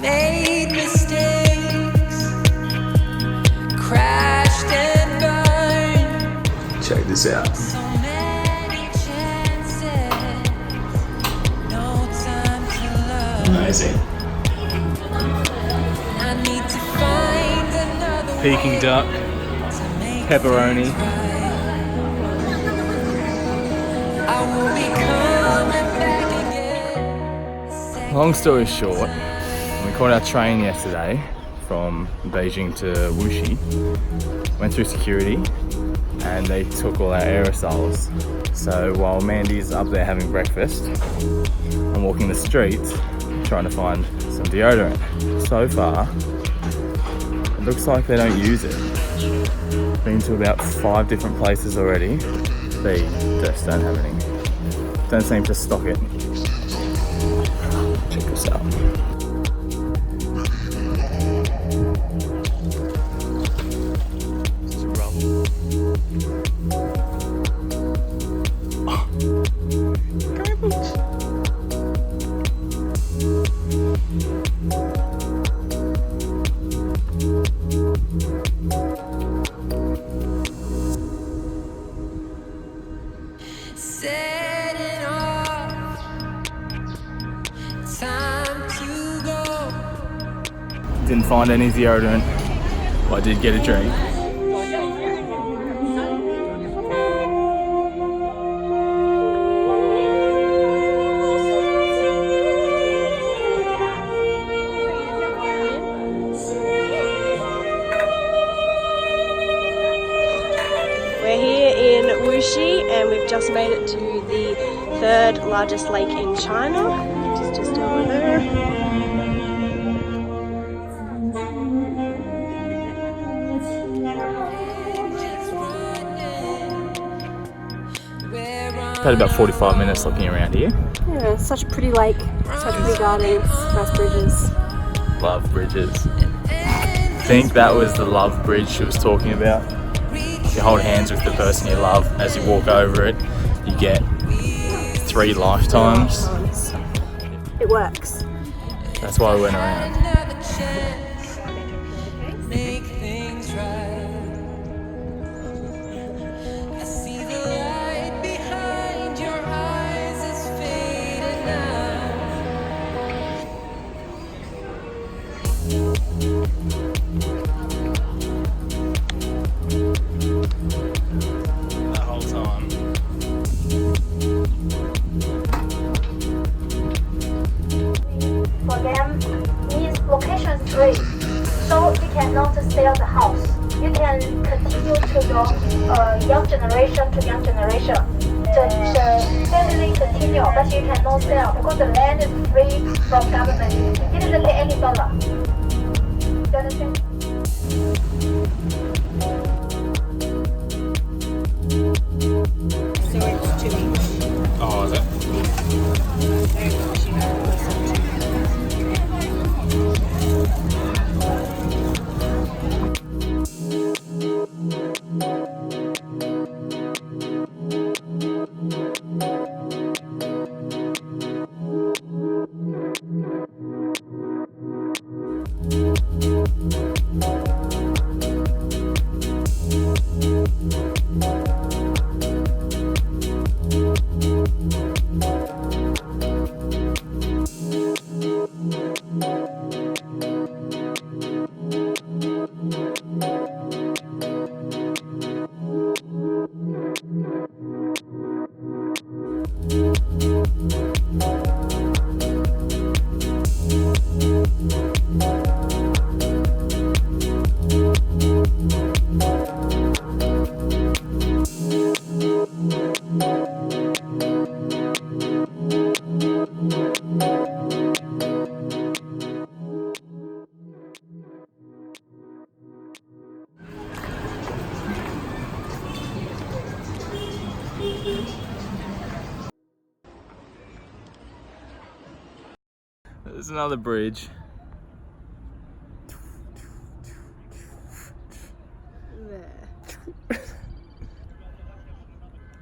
Made mistakes, crashed and burned. Check this out. So many chances, no time to love. Amazing. I need to find another Peking way duck, to make pepperoni. things right. I will be coming back again. Long story short, we caught our train yesterday from Beijing to Wuxi, went through security, and they took all our aerosols. So while Mandy's up there having breakfast, I'm walking the streets trying to find some deodorant. So far, it looks like they don't use it. Been to about 5 different places already. They just don't have any. Don't seem to stock it. Check this out. Setting off, time to go. Didn't find any deodorant, but I did get a drink. We're here in Wuxi and we've just made it to the 3rd largest lake in China, which is just over there. Had about 45 minutes looking around here. Yeah, such a pretty lake, such pretty gardens, nice bridges. Love bridges. I think that was the love bridge she was talking about. You hold hands with the person you love. As you walk over it, you get 3 lifetimes. It works. That's why we went around. Another chance, make things right. I see the light behind your eyes is fading now. That whole time. For them means location 3, so you cannot sell the house. You can continue to your young generation to young generation. The family continue, but you cannot sell because the land is free from government. You didn't pay any dollar. Do you understand? So it's 2 each. Oh, is it? There's another bridge. There.